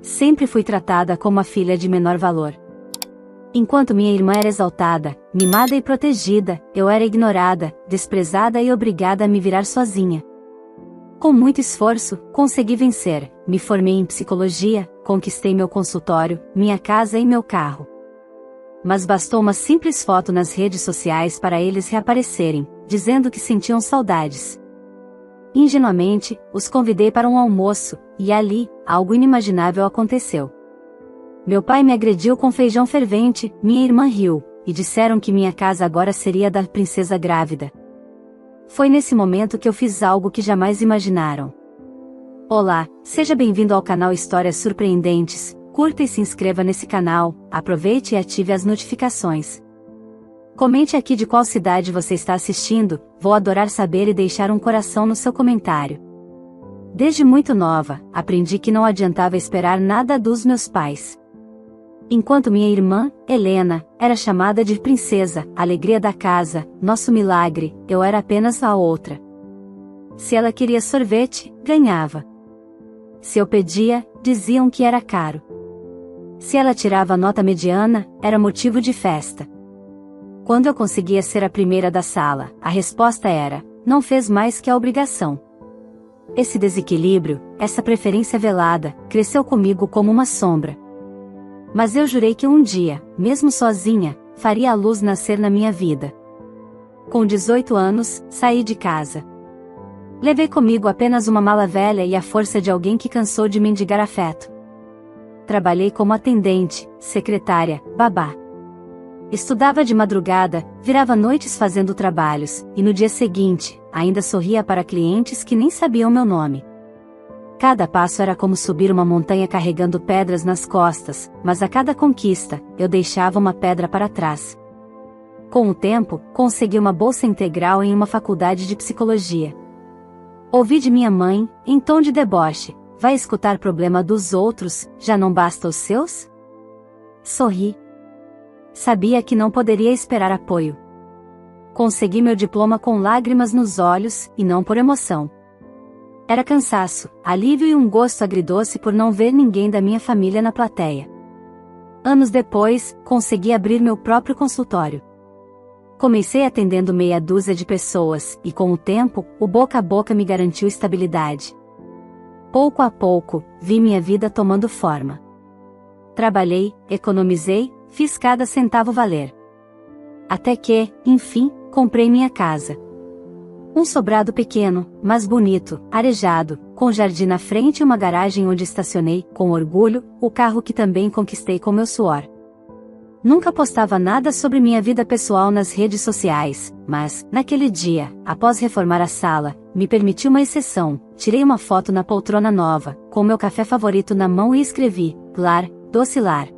Sempre fui tratada como a filha de menor valor. Enquanto minha irmã era exaltada, mimada e protegida, eu era ignorada, desprezada e obrigada a me virar sozinha. Com muito esforço, consegui vencer, me formei em psicologia, conquistei meu consultório, minha casa e meu carro. Mas bastou uma simples foto nas redes sociais para eles reaparecerem, dizendo que sentiam saudades. Ingenuamente, os convidei para um almoço, e ali, algo inimaginável aconteceu. Meu pai me agrediu com feijão fervente, minha irmã riu, e disseram que minha casa agora seria da princesa grávida. Foi nesse momento que eu fiz algo que jamais imaginaram. Olá, seja bem-vindo ao canal Histórias Surpreendentes, curta e se inscreva nesse canal, aproveite e ative as notificações. Comente aqui de qual cidade você está assistindo, vou adorar saber e deixar um coração no seu comentário. Desde muito nova, aprendi que não adiantava esperar nada dos meus pais. Enquanto minha irmã, Helena, era chamada de princesa, alegria da casa, nosso milagre, eu era apenas a outra. Se ela queria sorvete, ganhava. Se eu pedia, diziam que era caro. Se ela tirava nota mediana, era motivo de festa. Quando eu conseguia ser a primeira da sala, a resposta era: não fez mais que a obrigação. Esse desequilíbrio, essa preferência velada, cresceu comigo como uma sombra. Mas eu jurei que um dia, mesmo sozinha, faria a luz nascer na minha vida. Com 18 anos, saí de casa. Levei comigo apenas uma mala velha e a força de alguém que cansou de mendigar afeto. Trabalhei como atendente, secretária, babá. Estudava de madrugada, virava noites fazendo trabalhos, e no dia seguinte, ainda sorria para clientes que nem sabiam meu nome. Cada passo era como subir uma montanha carregando pedras nas costas, mas a cada conquista, eu deixava uma pedra para trás. Com o tempo, consegui uma bolsa integral em uma faculdade de psicologia. Ouvi de minha mãe, em tom de deboche: vai escutar problema dos outros, já não basta os seus? Sorri. Sabia que não poderia esperar apoio. Consegui meu diploma com lágrimas nos olhos, e não por emoção. Era cansaço, alívio e um gosto agridoce por não ver ninguém da minha família na plateia. Anos depois, consegui abrir meu próprio consultório. Comecei atendendo meia dúzia de pessoas, e com o tempo, o boca a boca me garantiu estabilidade. Pouco a pouco, vi minha vida tomando forma. Trabalhei, economizei, fiz cada centavo valer. Até que, enfim, comprei minha casa. Um sobrado pequeno, mas bonito, arejado, com jardim na frente e uma garagem onde estacionei, com orgulho, o carro que também conquistei com meu suor. Nunca postava nada sobre minha vida pessoal nas redes sociais, mas, naquele dia, após reformar a sala, me permiti uma exceção, tirei uma foto na poltrona nova, com meu café favorito na mão e escrevi: Lar, doce lar.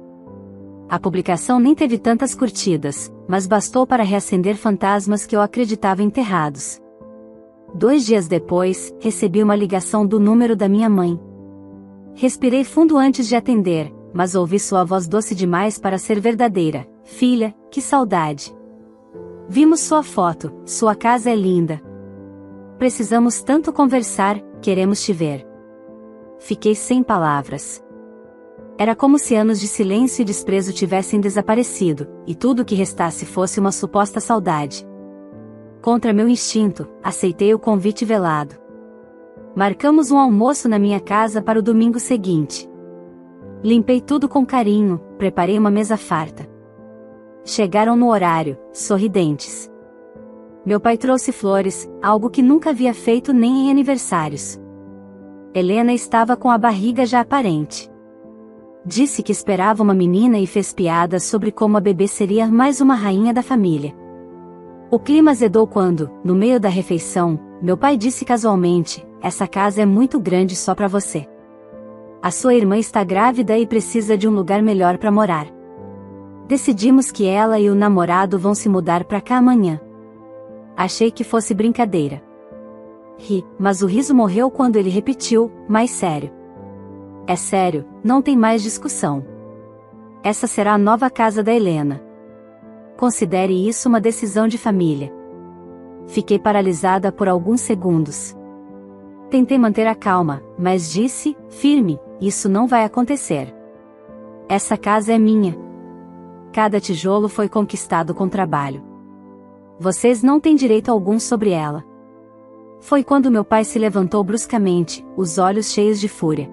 A publicação nem teve tantas curtidas, mas bastou para reacender fantasmas que eu acreditava enterrados. 2 dias depois, recebi uma ligação do número da minha mãe. Respirei fundo antes de atender, mas ouvi sua voz doce demais para ser verdadeira. Filha, que saudade. Vimos sua foto, sua casa é linda. Precisamos tanto conversar, queremos te ver. Fiquei sem palavras. Era como se anos de silêncio e desprezo tivessem desaparecido, e tudo o que restasse fosse uma suposta saudade. Contra meu instinto, aceitei o convite velado. Marcamos um almoço na minha casa para o domingo seguinte. Limpei tudo com carinho, preparei uma mesa farta. Chegaram no horário, sorridentes. Meu pai trouxe flores, algo que nunca havia feito nem em aniversários. Helena estava com a barriga já aparente. Disse que esperava uma menina e fez piadas sobre como a bebê seria mais uma rainha da família. O clima azedou quando, no meio da refeição, meu pai disse casualmente: essa casa é muito grande só para você. A sua irmã está grávida e precisa de um lugar melhor para morar. Decidimos que ela e o namorado vão se mudar para cá amanhã. Achei que fosse brincadeira. Ri, mas o riso morreu quando ele repetiu, mais sério. É sério, não tem mais discussão. Essa será a nova casa da Helena. Considere isso uma decisão de família. Fiquei paralisada por alguns segundos. Tentei manter a calma, mas disse, firme: isso não vai acontecer. Essa casa é minha. Cada tijolo foi conquistado com trabalho. Vocês não têm direito algum sobre ela. Foi quando meu pai se levantou bruscamente, os olhos cheios de fúria.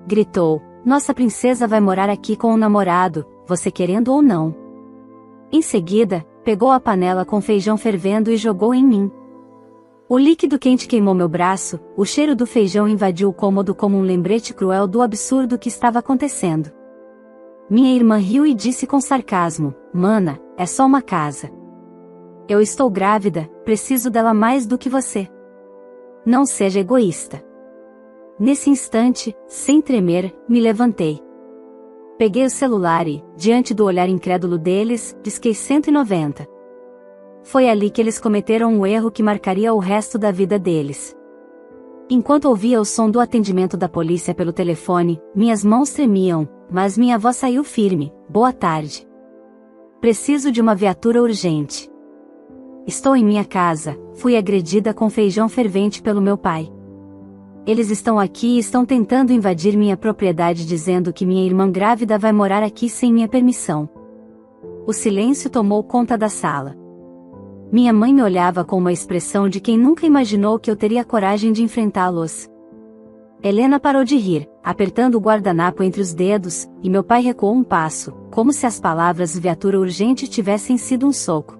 Gritou: "Nossa princesa vai morar aqui com o namorado, você querendo ou não." Em seguida, pegou a panela com feijão fervendo e jogou em mim. O líquido quente queimou meu braço, o cheiro do feijão invadiu o cômodo como um lembrete cruel do absurdo que estava acontecendo. Minha irmã riu e disse com sarcasmo: "Mana, é só uma casa. Eu estou grávida, preciso dela mais do que você. Não seja egoísta." Nesse instante, sem tremer, me levantei. Peguei o celular e, diante do olhar incrédulo deles, disquei 190. Foi ali que eles cometeram um erro que marcaria o resto da vida deles. Enquanto ouvia o som do atendimento da polícia pelo telefone, minhas mãos tremiam, mas minha voz saiu firme: "Boa tarde. Preciso de uma viatura urgente. Estou em minha casa, fui agredida com feijão fervente pelo meu pai. Eles estão aqui e estão tentando invadir minha propriedade dizendo que minha irmã grávida vai morar aqui sem minha permissão." O silêncio tomou conta da sala. Minha mãe me olhava com uma expressão de quem nunca imaginou que eu teria coragem de enfrentá-los. Helena parou de rir, apertando o guardanapo entre os dedos, e meu pai recuou um passo, como se as palavras "viatura urgente" tivessem sido um soco.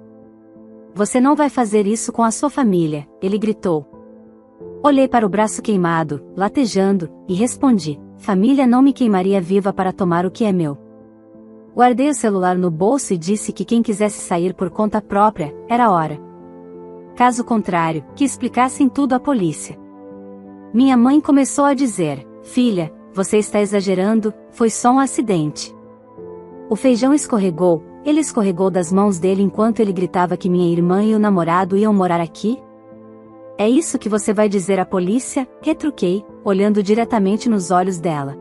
"Você não vai fazer isso com a sua família", ele gritou. Olhei para o braço queimado, latejando, e respondi: "Família não me queimaria viva para tomar o que é meu." Guardei o celular no bolso e disse que quem quisesse sair por conta própria, era a hora. Caso contrário, que explicassem tudo à polícia. Minha mãe começou a dizer: "Filha, você está exagerando, foi só um acidente." O feijão escorregou, ele escorregou das mãos dele enquanto ele gritava que minha irmã e o namorado iam morar aqui? "É isso que você vai dizer à polícia?" retruquei, olhando diretamente nos olhos dela.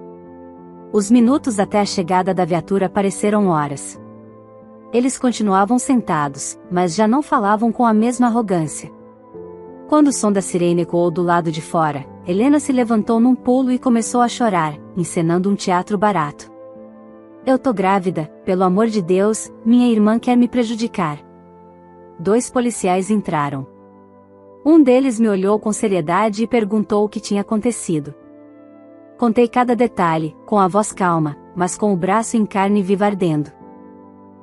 Os minutos até a chegada da viatura pareceram horas. Eles continuavam sentados, mas já não falavam com a mesma arrogância. Quando o som da sirene ecoou do lado de fora, Helena se levantou num pulo e começou a chorar, encenando um teatro barato. "Eu tô grávida, pelo amor de Deus, minha irmã quer me prejudicar." 2 policiais entraram. Um deles me olhou com seriedade e perguntou o que tinha acontecido. Contei cada detalhe, com a voz calma, mas com o braço em carne viva ardendo.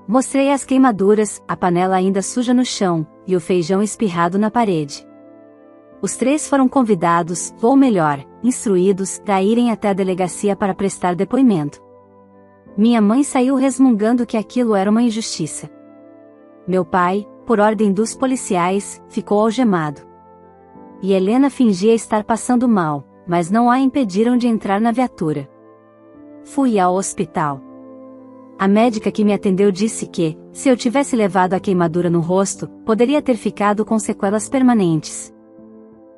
Mostrei as queimaduras, a panela ainda suja no chão, e o feijão espirrado na parede. Os 3 foram convidados, ou melhor, instruídos, a irem até a delegacia para prestar depoimento. Minha mãe saiu resmungando que aquilo era uma injustiça. Meu pai, por ordem dos policiais, ficou algemado. E Helena fingia estar passando mal, mas não a impediram de entrar na viatura. Fui ao hospital. A médica que me atendeu disse que, se eu tivesse levado a queimadura no rosto, poderia ter ficado com sequelas permanentes.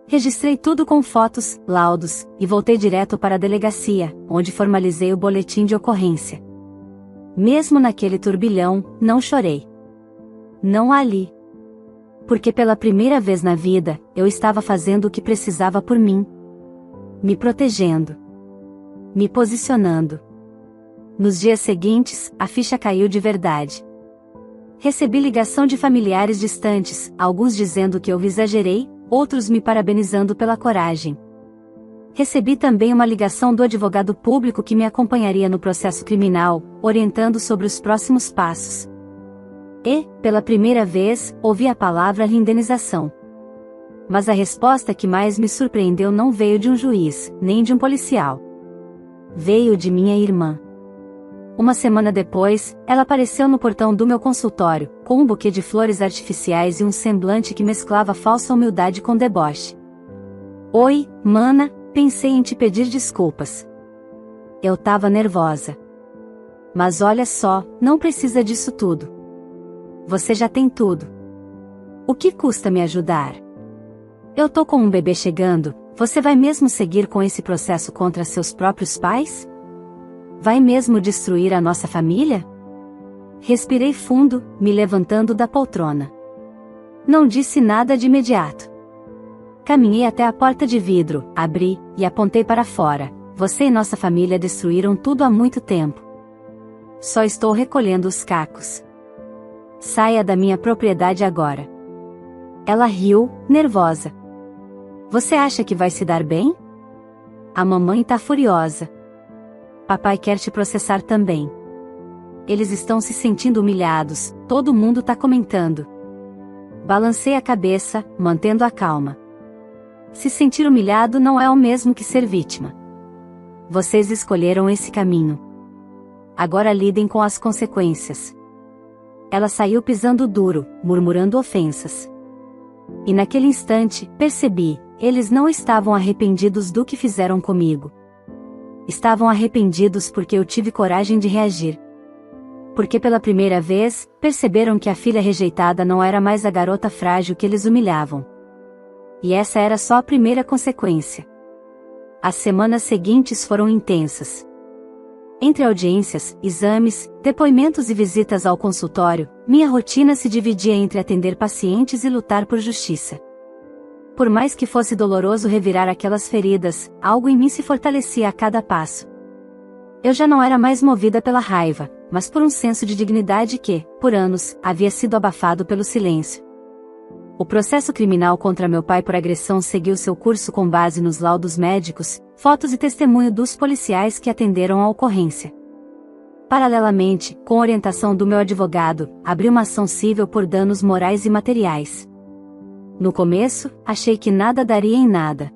Registrei tudo com fotos, laudos, e voltei direto para a delegacia, onde formalizei o boletim de ocorrência. Mesmo naquele turbilhão, não chorei. Não ali. Porque pela primeira vez na vida, eu estava fazendo o que precisava por mim. Me protegendo. Me posicionando. Nos dias seguintes, a ficha caiu de verdade. Recebi ligação de familiares distantes, alguns dizendo que eu exagerei, outros me parabenizando pela coragem. Recebi também uma ligação do advogado público que me acompanharia no processo criminal, orientando sobre os próximos passos. E, pela primeira vez, ouvi a palavra indenização. Mas a resposta que mais me surpreendeu não veio de um juiz, nem de um policial. Veio de minha irmã. Uma semana depois, ela apareceu no portão do meu consultório, com um buquê de flores artificiais e um semblante que mesclava falsa humildade com deboche. "Oi, mana, pensei em te pedir desculpas. Eu tava nervosa. Mas olha só, não precisa disso tudo. Você já tem tudo. O que custa me ajudar? Eu tô com um bebê chegando, você vai mesmo seguir com esse processo contra seus próprios pais? Vai mesmo destruir a nossa família?" Respirei fundo, me levantando da poltrona. Não disse nada de imediato. Caminhei até a porta de vidro, abri, e apontei para fora. você e nossa família destruíram tudo há muito tempo. Só estou recolhendo os cacos. Saia da minha propriedade agora. Ela riu, nervosa. Você acha que vai se dar bem? A mamãe tá furiosa. Papai quer te processar também. Eles estão se sentindo humilhados, todo mundo tá comentando. Balancei a cabeça, mantendo a calma. Se sentir humilhado não é o mesmo que ser vítima. Vocês escolheram esse caminho. Agora lidem com as consequências. Ela saiu pisando duro, murmurando ofensas. E naquele instante, percebi, eles não estavam arrependidos do que fizeram comigo. Estavam arrependidos porque eu tive coragem de reagir. Porque pela primeira vez, perceberam que a filha rejeitada não era mais a garota frágil que eles humilhavam. E essa era só a primeira consequência. As semanas seguintes foram intensas. Entre audiências, exames, depoimentos e visitas ao consultório, minha rotina se dividia entre atender pacientes e lutar por justiça. Por mais que fosse doloroso revirar aquelas feridas, algo em mim se fortalecia a cada passo. Eu já não era mais movida pela raiva, mas por um senso de dignidade que, por anos, havia sido abafado pelo silêncio. O processo criminal contra meu pai por agressão seguiu seu curso com base nos laudos médicos, fotos e testemunho dos policiais que atenderam a ocorrência. Paralelamente, com orientação do meu advogado, abri uma ação civil por danos morais e materiais. No começo, achei que nada daria em nada.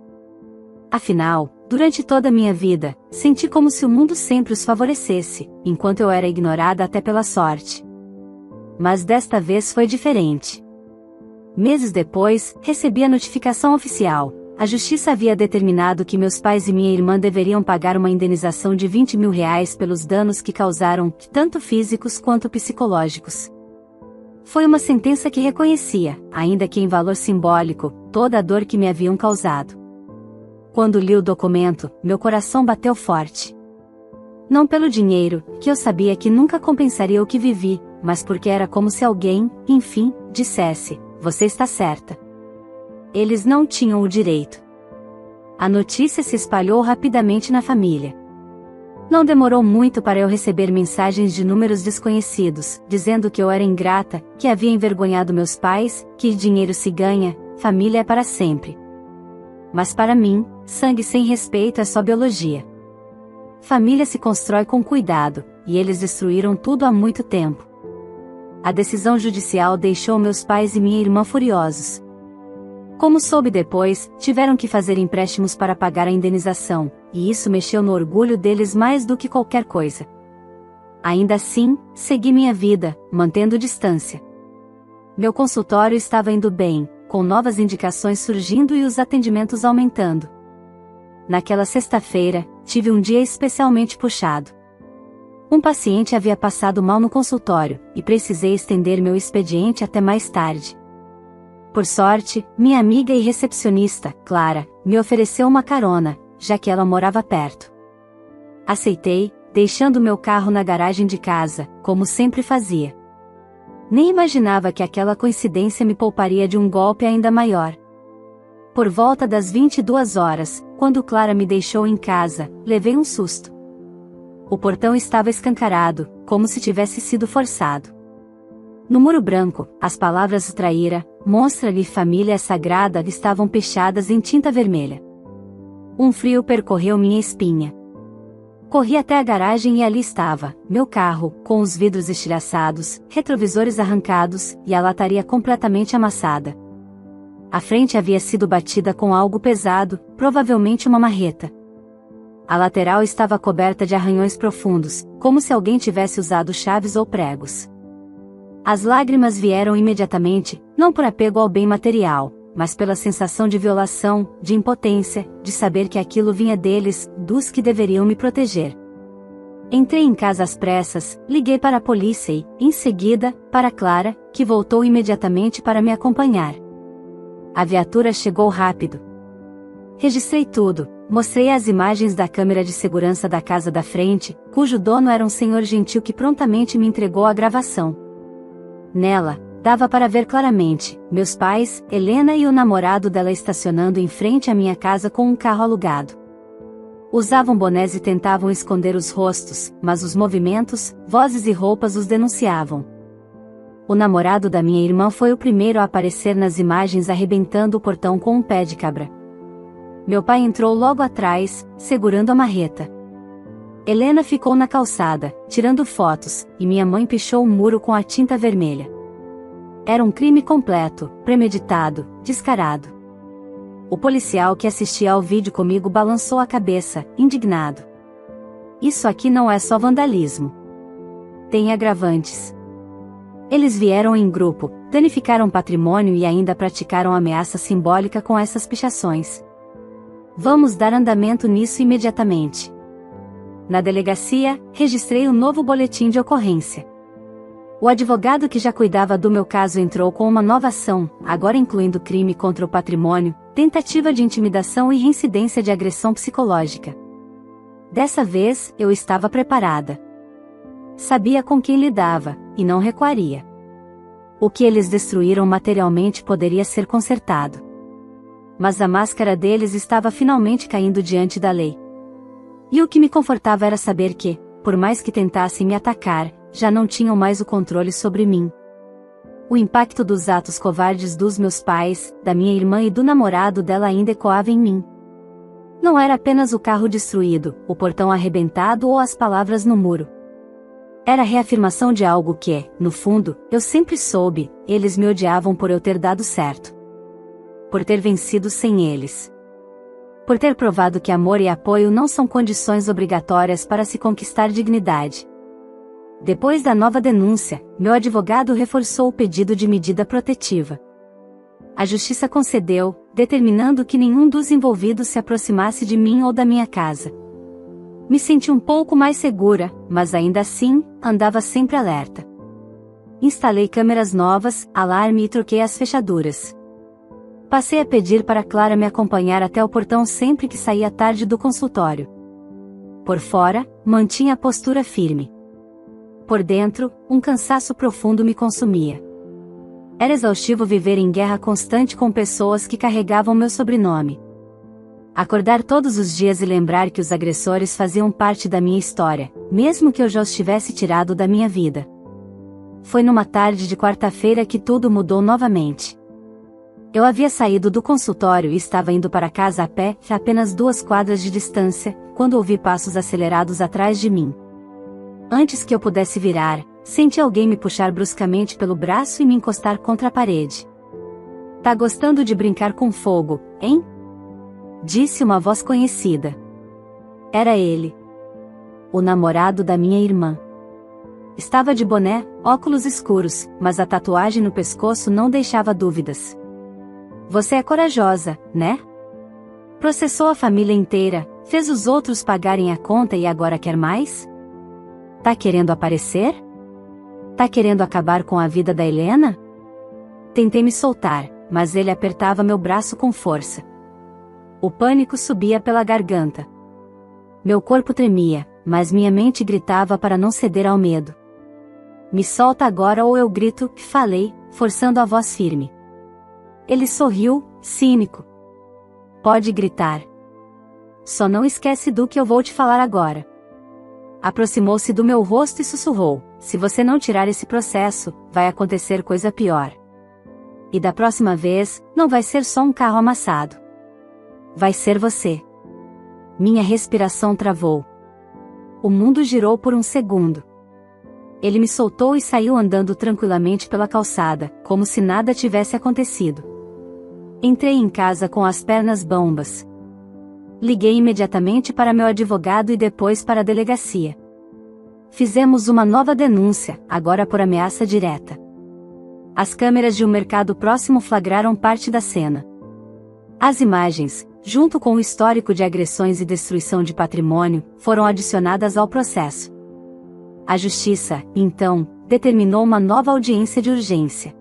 Afinal, durante toda a minha vida, senti como se o mundo sempre os favorecesse, enquanto eu era ignorada até pela sorte. Mas desta vez foi diferente. Meses depois, recebi a notificação oficial. A justiça havia determinado que meus pais e minha irmã deveriam pagar uma indenização de R$20 mil pelos danos que causaram, tanto físicos quanto psicológicos. Foi uma sentença que reconhecia, ainda que em valor simbólico, toda a dor que me haviam causado. Quando li o documento, meu coração bateu forte. Não pelo dinheiro, que eu sabia que nunca compensaria o que vivi, mas porque era como se alguém, enfim, dissesse: você está certa. Eles não tinham o direito. A notícia se espalhou rapidamente na família. Não demorou muito para eu receber mensagens de números desconhecidos, dizendo que eu era ingrata, que havia envergonhado meus pais, que dinheiro se ganha, família é para sempre. Mas para mim, sangue sem respeito é só biologia. Família se constrói com cuidado, e eles destruíram tudo há muito tempo. A decisão judicial deixou meus pais e minha irmã furiosos. Como soube depois, tiveram que fazer empréstimos para pagar a indenização, e isso mexeu no orgulho deles mais do que qualquer coisa. Ainda assim, segui minha vida, mantendo distância. Meu consultório estava indo bem, com novas indicações surgindo e os atendimentos aumentando. Naquela sexta-feira, tive um dia especialmente puxado. Um paciente havia passado mal no consultório, e precisei estender meu expediente até mais tarde. Por sorte, minha amiga e recepcionista, Clara, me ofereceu uma carona, já que ela morava perto. Aceitei, deixando meu carro na garagem de casa, como sempre fazia. Nem imaginava que aquela coincidência me pouparia de um golpe ainda maior. Por volta das 22 horas, quando Clara me deixou em casa, levei um susto. O portão estava escancarado, como se tivesse sido forçado. No muro branco, as palavras traíra, monstra-lhe família sagrada estavam pichadas em tinta vermelha. Um frio percorreu minha espinha. Corri até a garagem e ali estava, meu carro, com os vidros estilhaçados, retrovisores arrancados, e a lataria completamente amassada. A frente havia sido batida com algo pesado, provavelmente uma marreta. A lateral estava coberta de arranhões profundos, como se alguém tivesse usado chaves ou pregos. As lágrimas vieram imediatamente, não por apego ao bem material, mas pela sensação de violação, de impotência, de saber que aquilo vinha deles, dos que deveriam me proteger. Entrei em casa às pressas, liguei para a polícia e, em seguida, para Clara, que voltou imediatamente para me acompanhar. A viatura chegou rápido. Registrei tudo, mostrei as imagens da câmera de segurança da casa da frente, cujo dono era um senhor gentil que prontamente me entregou a gravação. Nela, dava para ver claramente, meus pais, Helena e o namorado dela estacionando em frente à minha casa com um carro alugado. Usavam bonés e tentavam esconder os rostos, mas os movimentos, vozes e roupas os denunciavam. O namorado da minha irmã foi o primeiro a aparecer nas imagens arrebentando o portão com um pé de cabra. Meu pai entrou logo atrás, segurando a marreta. Helena ficou na calçada, tirando fotos, e minha mãe pichou o muro com a tinta vermelha. Era um crime completo, premeditado, descarado. O policial que assistia ao vídeo comigo balançou a cabeça, indignado. Isso aqui não é só vandalismo. Tem agravantes. Eles vieram em grupo, danificaram patrimônio e ainda praticaram ameaça simbólica com essas pichações. Vamos dar andamento nisso imediatamente. Na delegacia, registrei um novo boletim de ocorrência. O advogado que já cuidava do meu caso entrou com uma nova ação, agora incluindo crime contra o patrimônio, tentativa de intimidação e reincidência de agressão psicológica. Dessa vez, eu estava preparada. Sabia com quem lidava, e não recuaria. O que eles destruíram materialmente poderia ser consertado. Mas a máscara deles estava finalmente caindo diante da lei. E o que me confortava era saber que, por mais que tentassem me atacar, já não tinham mais o controle sobre mim. O impacto dos atos covardes dos meus pais, da minha irmã e do namorado dela ainda ecoava em mim. Não era apenas o carro destruído, o portão arrebentado ou as palavras no muro. Era a reafirmação de algo que, no fundo, eu sempre soube: eles me odiavam por eu ter dado certo. Por ter vencido sem eles. Por ter provado que amor e apoio não são condições obrigatórias para se conquistar dignidade. Depois da nova denúncia, meu advogado reforçou o pedido de medida protetiva. A justiça concedeu, determinando que nenhum dos envolvidos se aproximasse de mim ou da minha casa. Me senti um pouco mais segura, mas ainda assim, andava sempre alerta. Instalei câmeras novas, alarme e troquei as fechaduras. Passei a pedir para Clara me acompanhar até o portão sempre que saía tarde do consultório. Por fora, mantinha a postura firme. Por dentro, um cansaço profundo me consumia. Era exaustivo viver em guerra constante com pessoas que carregavam meu sobrenome. Acordar todos os dias e lembrar que os agressores faziam parte da minha história, mesmo que eu já os tivesse tirado da minha vida. Foi numa tarde de quarta-feira que tudo mudou novamente. Eu havia saído do consultório e estava indo para casa a pé, a apenas 2 quadras de distância, quando ouvi passos acelerados atrás de mim. Antes que eu pudesse virar, senti alguém me puxar bruscamente pelo braço e me encostar contra a parede. Tá gostando de brincar com fogo, hein? Disse uma voz conhecida. Era ele. O namorado da minha irmã. Estava de boné, óculos escuros, mas a tatuagem no pescoço não deixava dúvidas. Você é corajosa, né? Processou a família inteira, fez os outros pagarem a conta e agora quer mais? Tá querendo aparecer? Tá querendo acabar com a vida da Helena? Tentei me soltar, mas ele apertava meu braço com força. O pânico subia pela garganta. Meu corpo tremia, mas minha mente gritava para não ceder ao medo. Me solta agora ou eu grito, falei, forçando a voz firme. Ele sorriu, cínico. Pode gritar. Só não esquece do que eu vou te falar agora. Aproximou-se do meu rosto e sussurrou: se você não tirar esse processo, vai acontecer coisa pior. E da próxima vez, não vai ser só um carro amassado. Vai ser você. Minha respiração travou. O mundo girou por um segundo. Ele me soltou e saiu andando tranquilamente pela calçada, como se nada tivesse acontecido. Entrei em casa com as pernas bambas. Liguei imediatamente para meu advogado e depois para a delegacia. Fizemos uma nova denúncia, agora por ameaça direta. As câmeras de um mercado próximo flagraram parte da cena. As imagens, junto com o histórico de agressões e destruição de patrimônio, foram adicionadas ao processo. A justiça, então, determinou uma nova audiência de urgência.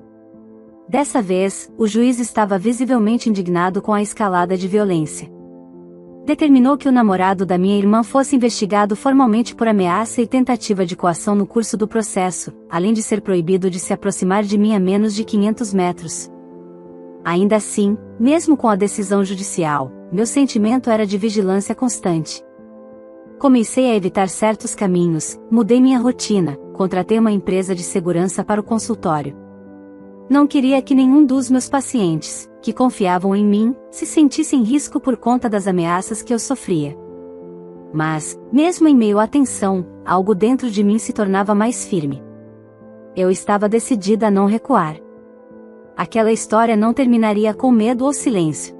Dessa vez, o juiz estava visivelmente indignado com a escalada de violência. Determinou que o namorado da minha irmã fosse investigado formalmente por ameaça e tentativa de coação no curso do processo, além de ser proibido de se aproximar de mim a menos de 500 metros. Ainda assim, mesmo com a decisão judicial, meu sentimento era de vigilância constante. Comecei a evitar certos caminhos, mudei minha rotina, contratei uma empresa de segurança para o consultório. Não queria que nenhum dos meus pacientes, que confiavam em mim, se sentisse em risco por conta das ameaças que eu sofria. Mas, mesmo em meio à tensão, algo dentro de mim se tornava mais firme. Eu estava decidida a não recuar. Aquela história não terminaria com medo ou silêncio.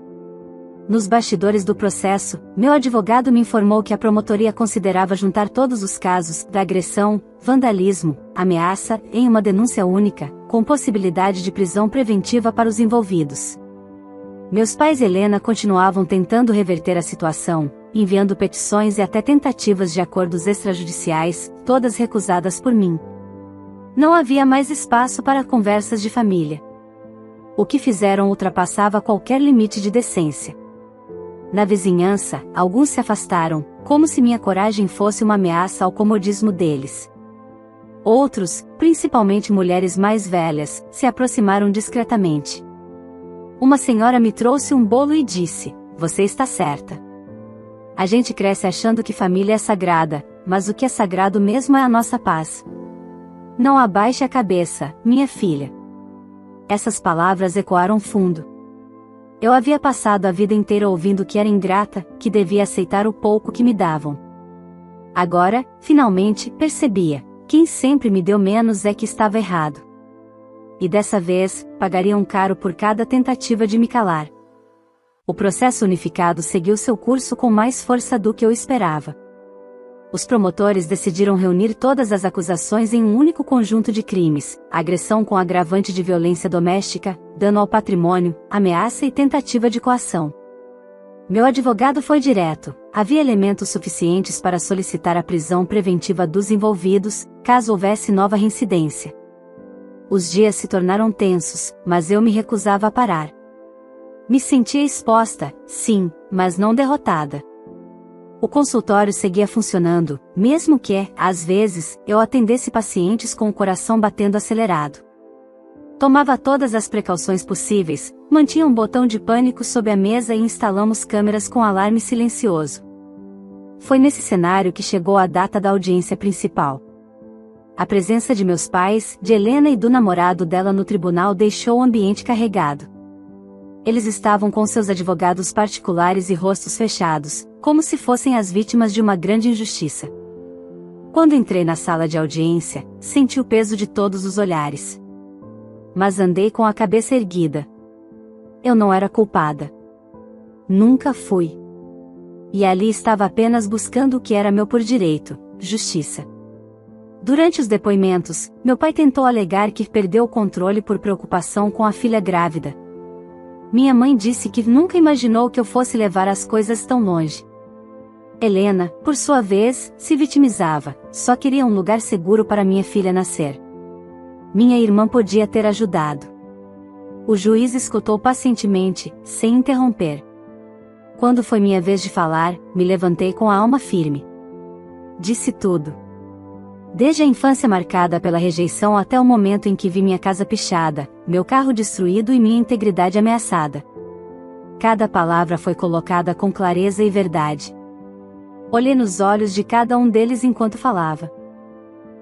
Nos bastidores do processo, meu advogado me informou que a promotoria considerava juntar todos os casos da agressão, vandalismo, ameaça, em uma denúncia única, com possibilidade de prisão preventiva para os envolvidos. Meus pais e Helena continuavam tentando reverter a situação, enviando petições e até tentativas de acordos extrajudiciais, todas recusadas por mim. Não havia mais espaço para conversas de família. O que fizeram ultrapassava qualquer limite de decência. Na vizinhança, alguns se afastaram, como se minha coragem fosse uma ameaça ao comodismo deles. Outros, principalmente mulheres mais velhas, se aproximaram discretamente. Uma senhora me trouxe um bolo e disse: "Você está certa. A gente cresce achando que família é sagrada, mas o que é sagrado mesmo é a nossa paz. Não abaixe a cabeça, minha filha." Essas palavras ecoaram fundo. Eu havia passado a vida inteira ouvindo que era ingrata, que devia aceitar o pouco que me davam. Agora, finalmente, percebia: quem sempre me deu menos é que estava errado. E dessa vez, pagariam caro por cada tentativa de me calar. O processo unificado seguiu seu curso com mais força do que eu esperava. Os promotores decidiram reunir todas as acusações em um único conjunto de crimes: agressão com agravante de violência doméstica, dano ao patrimônio, ameaça e tentativa de coação. Meu advogado foi direto: havia elementos suficientes para solicitar a prisão preventiva dos envolvidos, caso houvesse nova reincidência. Os dias se tornaram tensos, mas eu me recusava a parar. Me sentia exposta, sim, mas não derrotada. O consultório seguia funcionando, mesmo que, às vezes, eu atendesse pacientes com o coração batendo acelerado. Tomava todas as precauções possíveis, mantinha um botão de pânico sob a mesa e instalamos câmeras com alarme silencioso. Foi nesse cenário que chegou a data da audiência principal. A presença de meus pais, de Helena e do namorado dela no tribunal deixou o ambiente carregado. Eles estavam com seus advogados particulares e rostos fechados, como se fossem as vítimas de uma grande injustiça. Quando entrei na sala de audiência, senti o peso de todos os olhares. Mas andei com a cabeça erguida. Eu não era culpada. Nunca fui. E ali estava apenas buscando o que era meu por direito: justiça. Durante os depoimentos, meu pai tentou alegar que perdeu o controle por preocupação com a filha grávida. Minha mãe disse que nunca imaginou que eu fosse levar as coisas tão longe. Helena, por sua vez, se vitimizava: só queria um lugar seguro para minha filha nascer. Minha irmã podia ter ajudado. O juiz escutou pacientemente, sem interromper. Quando foi minha vez de falar, me levantei com a alma firme. Disse tudo. Desde a infância marcada pela rejeição até o momento em que vi minha casa pichada, meu carro destruído e minha integridade ameaçada. Cada palavra foi colocada com clareza e verdade. Olhei nos olhos de cada um deles enquanto falava.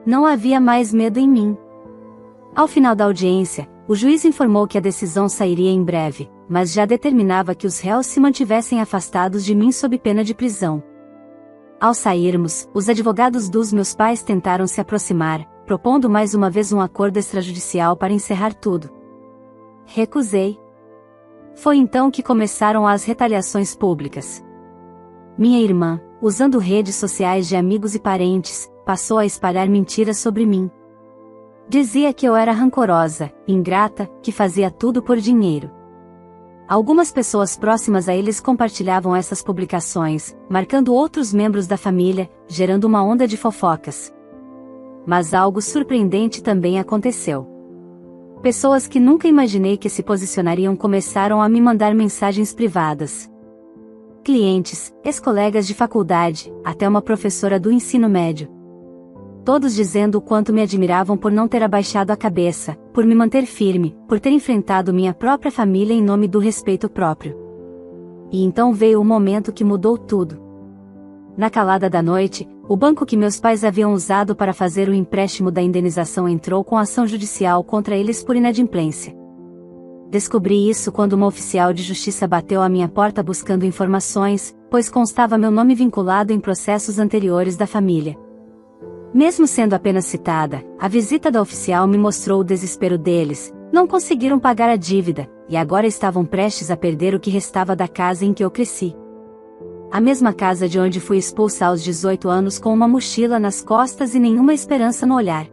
Não havia mais medo em mim. Ao final da audiência, o juiz informou que a decisão sairia em breve, mas já determinava que os réus se mantivessem afastados de mim sob pena de prisão. Ao sairmos, os advogados dos meus pais tentaram se aproximar, propondo mais uma vez um acordo extrajudicial para encerrar tudo. Recusei. Foi então que começaram as retaliações públicas. Minha irmã, usando redes sociais de amigos e parentes, passou a espalhar mentiras sobre mim. Dizia que eu era rancorosa, ingrata, que fazia tudo por dinheiro. Algumas pessoas próximas a eles compartilhavam essas publicações, marcando outros membros da família, gerando uma onda de fofocas. Mas algo surpreendente também aconteceu. Pessoas que nunca imaginei que se posicionariam começaram a me mandar mensagens privadas. Clientes, ex-colegas de faculdade, até uma professora do ensino médio. Todos dizendo o quanto me admiravam por não ter abaixado a cabeça, por me manter firme, por ter enfrentado minha própria família em nome do respeito próprio. E então veio o momento que mudou tudo. Na calada da noite, o banco que meus pais haviam usado para fazer o empréstimo da indenização entrou com ação judicial contra eles por inadimplência. Descobri isso quando uma oficial de justiça bateu à minha porta buscando informações, pois constava meu nome vinculado em processos anteriores da família. Mesmo sendo apenas citada, a visita da oficial me mostrou o desespero deles. Não conseguiram pagar a dívida, e agora estavam prestes a perder o que restava da casa em que eu cresci. A mesma casa de onde fui expulsa aos 18 anos com uma mochila nas costas e nenhuma esperança no olhar.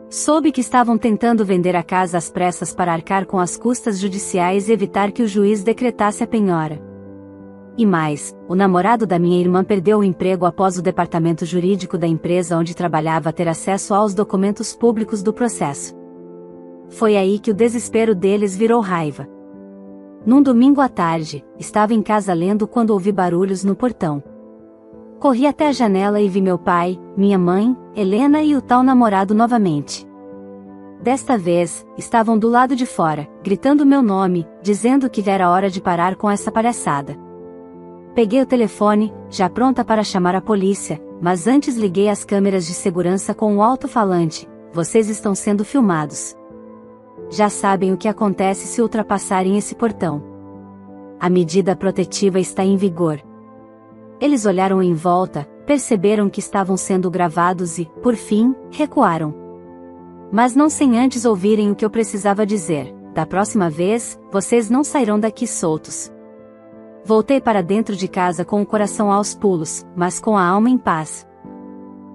Soube que estavam tentando vender a casa às pressas para arcar com as custas judiciais e evitar que o juiz decretasse a penhora. E mais, o namorado da minha irmã perdeu o emprego após o departamento jurídico da empresa onde trabalhava ter acesso aos documentos públicos do processo. Foi aí que o desespero deles virou raiva. Num domingo à tarde, estava em casa lendo quando ouvi barulhos no portão. Corri até a janela e vi meu pai, minha mãe, Helena e o tal namorado novamente. Desta vez, estavam do lado de fora, gritando meu nome, dizendo que era hora de parar com essa palhaçada. Peguei o telefone, já pronta para chamar a polícia, mas antes liguei as câmeras de segurança com o alto-falante. Vocês estão sendo filmados. Já sabem o que acontece se ultrapassarem esse portão. A medida protetiva está em vigor. Eles olharam em volta, perceberam que estavam sendo gravados e, por fim, recuaram. Mas não sem antes ouvirem o que eu precisava dizer. Da próxima vez, vocês não sairão daqui soltos. Voltei para dentro de casa com o coração aos pulos, mas com a alma em paz.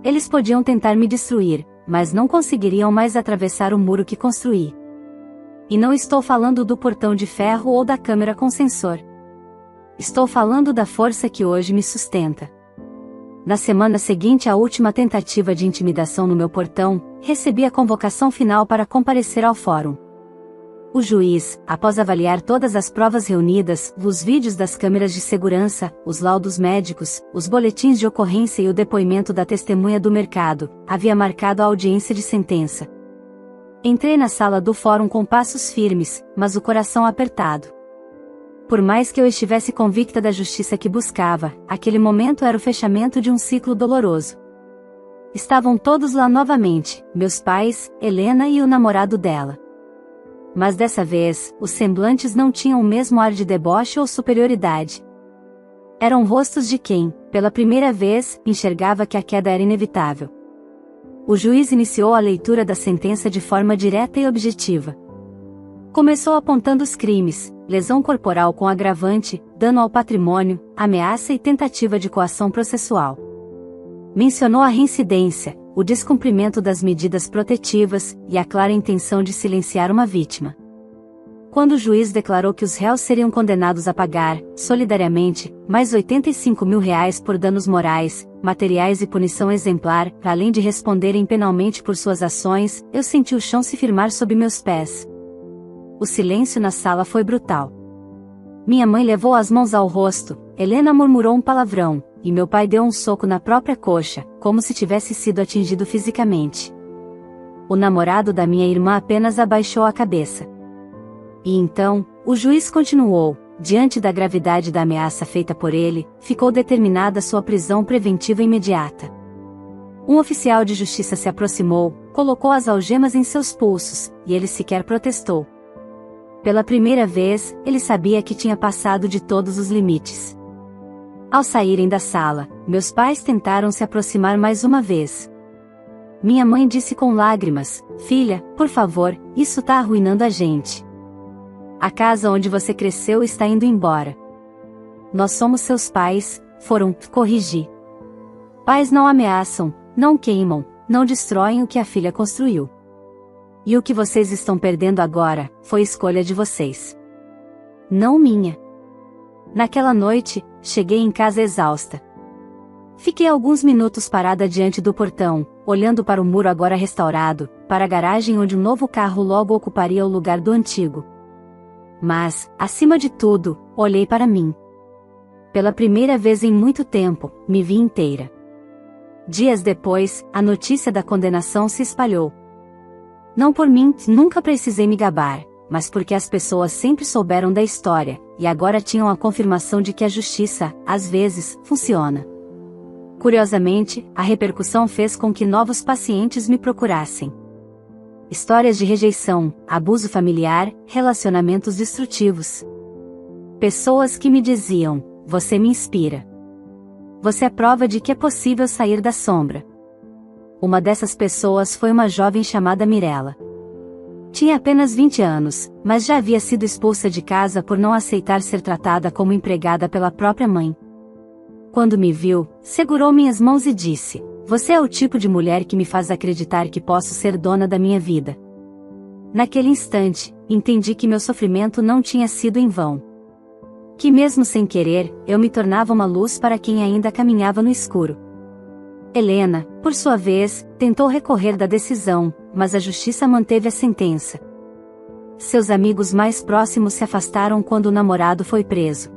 Eles podiam tentar me destruir, mas não conseguiriam mais atravessar o muro que construí. E não estou falando do portão de ferro ou da câmera com sensor. Estou falando da força que hoje me sustenta. Na semana seguinte à última tentativa de intimidação no meu portão, recebi a convocação final para comparecer ao fórum. O juiz, após avaliar todas as provas reunidas, os vídeos das câmeras de segurança, os laudos médicos, os boletins de ocorrência e o depoimento da testemunha do mercado, havia marcado a audiência de sentença. Entrei na sala do fórum com passos firmes, mas o coração apertado. Por mais que eu estivesse convicta da justiça que buscava, aquele momento era o fechamento de um ciclo doloroso. Estavam todos lá novamente, meus pais, Helena e o namorado dela. Mas dessa vez, os semblantes não tinham o mesmo ar de deboche ou superioridade. Eram rostos de quem, pela primeira vez, enxergava que a queda era inevitável. O juiz iniciou a leitura da sentença de forma direta e objetiva. Começou apontando os crimes: lesão corporal com agravante, dano ao patrimônio, ameaça e tentativa de coação processual. Mencionou a reincidência, o descumprimento das medidas protetivas e a clara intenção de silenciar uma vítima. Quando o juiz declarou que os réus seriam condenados a pagar, solidariamente, mais R$85 mil por danos morais, materiais e punição exemplar, além de responderem penalmente por suas ações, eu senti o chão se firmar sob meus pés. O silêncio na sala foi brutal. Minha mãe levou as mãos ao rosto, Helena murmurou um palavrão, e meu pai deu um soco na própria coxa, como se tivesse sido atingido fisicamente. O namorado da minha irmã apenas abaixou a cabeça. E então, o juiz continuou: diante da gravidade da ameaça feita por ele, ficou determinada sua prisão preventiva imediata. Um oficial de justiça se aproximou, colocou as algemas em seus pulsos, e ele sequer protestou. Pela primeira vez, ele sabia que tinha passado de todos os limites. Ao saírem da sala, meus pais tentaram se aproximar mais uma vez. Minha mãe disse com lágrimas: filha, por favor, isso tá arruinando a gente. A casa onde você cresceu está indo embora. Nós somos seus pais, foram corrigir. Pais não ameaçam, não queimam, não destroem o que a filha construiu. E o que vocês estão perdendo agora, foi escolha de vocês. Não minha. Naquela noite, cheguei em casa exausta. Fiquei alguns minutos parada diante do portão, olhando para o muro agora restaurado, para a garagem onde um novo carro logo ocuparia o lugar do antigo. Mas, acima de tudo, olhei para mim. Pela primeira vez em muito tempo, me vi inteira. Dias depois, a notícia da condenação se espalhou. Não por mim, nunca precisei me gabar, mas porque as pessoas sempre souberam da história, e agora tinham a confirmação de que a justiça, às vezes, funciona. Curiosamente, a repercussão fez com que novos pacientes me procurassem. Histórias de rejeição, abuso familiar, relacionamentos destrutivos. Pessoas que me diziam: você me inspira. Você é prova de que é possível sair da sombra. Uma dessas pessoas foi uma jovem chamada Mirella. Tinha apenas 20 anos, mas já havia sido expulsa de casa por não aceitar ser tratada como empregada pela própria mãe. Quando me viu, segurou minhas mãos e disse: você é o tipo de mulher que me faz acreditar que posso ser dona da minha vida. Naquele instante, entendi que meu sofrimento não tinha sido em vão. Que mesmo sem querer, eu me tornava uma luz para quem ainda caminhava no escuro. Helena, por sua vez, tentou recorrer da decisão, mas a justiça manteve a sentença. Seus amigos mais próximos se afastaram quando o namorado foi preso.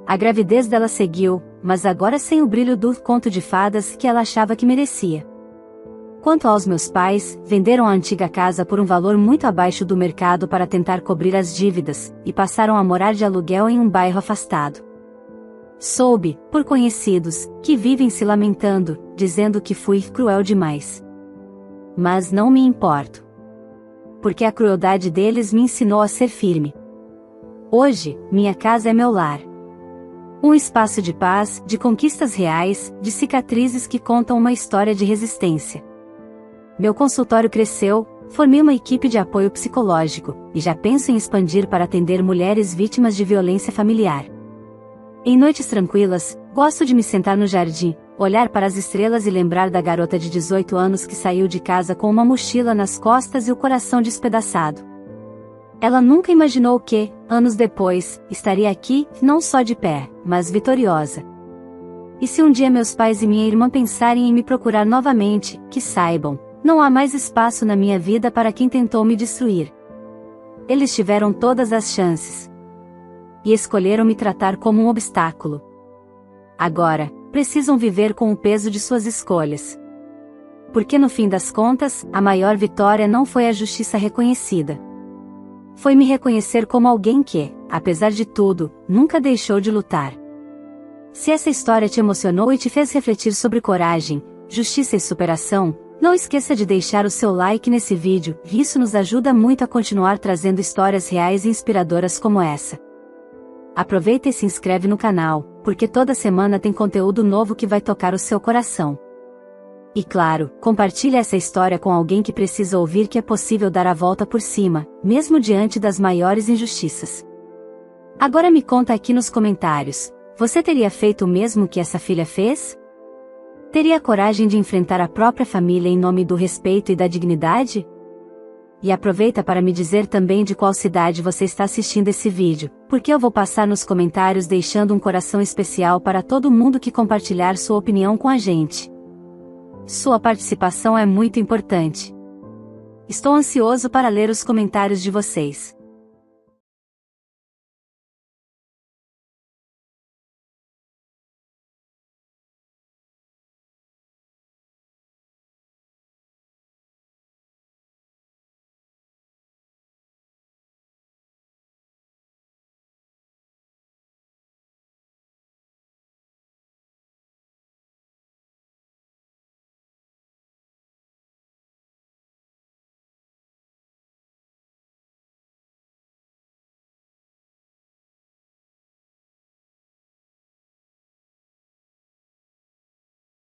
A gravidez dela seguiu, mas agora sem o brilho do conto de fadas que ela achava que merecia. Quanto aos meus pais, venderam a antiga casa por um valor muito abaixo do mercado para tentar cobrir as dívidas, e passaram a morar de aluguel em um bairro afastado. Soube, por conhecidos, que vivem se lamentando, dizendo que fui cruel demais. Mas não me importo. Porque a crueldade deles me ensinou a ser firme. Hoje, minha casa é meu lar. Um espaço de paz, de conquistas reais, de cicatrizes que contam uma história de resistência. Meu consultório cresceu, formei uma equipe de apoio psicológico, e já penso em expandir para atender mulheres vítimas de violência familiar. Em noites tranquilas, gosto de me sentar no jardim, olhar para as estrelas e lembrar da garota de 18 anos que saiu de casa com uma mochila nas costas e o coração despedaçado. Ela nunca imaginou que, anos depois, estaria aqui, não só de pé, mas vitoriosa. E se um dia meus pais e minha irmã pensarem em me procurar novamente, que saibam, não há mais espaço na minha vida para quem tentou me destruir. Eles tiveram todas as chances. E escolheram me tratar como um obstáculo. Agora, precisam viver com o peso de suas escolhas. Porque no fim das contas, a maior vitória não foi a justiça reconhecida. Foi me reconhecer como alguém que, apesar de tudo, nunca deixou de lutar. Se essa história te emocionou e te fez refletir sobre coragem, justiça e superação, não esqueça de deixar o seu like nesse vídeo, isso nos ajuda muito a continuar trazendo histórias reais e inspiradoras como essa. Aproveita e se inscreve no canal, porque toda semana tem conteúdo novo que vai tocar o seu coração. E claro, compartilhe essa história com alguém que precisa ouvir que é possível dar a volta por cima, mesmo diante das maiores injustiças. Agora me conta aqui nos comentários, você teria feito o mesmo que essa filha fez? Teria coragem de enfrentar a própria família em nome do respeito e da dignidade? E aproveita para me dizer também de qual cidade você está assistindo esse vídeo, porque eu vou passar nos comentários deixando um coração especial para todo mundo que compartilhar sua opinião com a gente. Sua participação é muito importante. Estou ansioso para ler os comentários de vocês.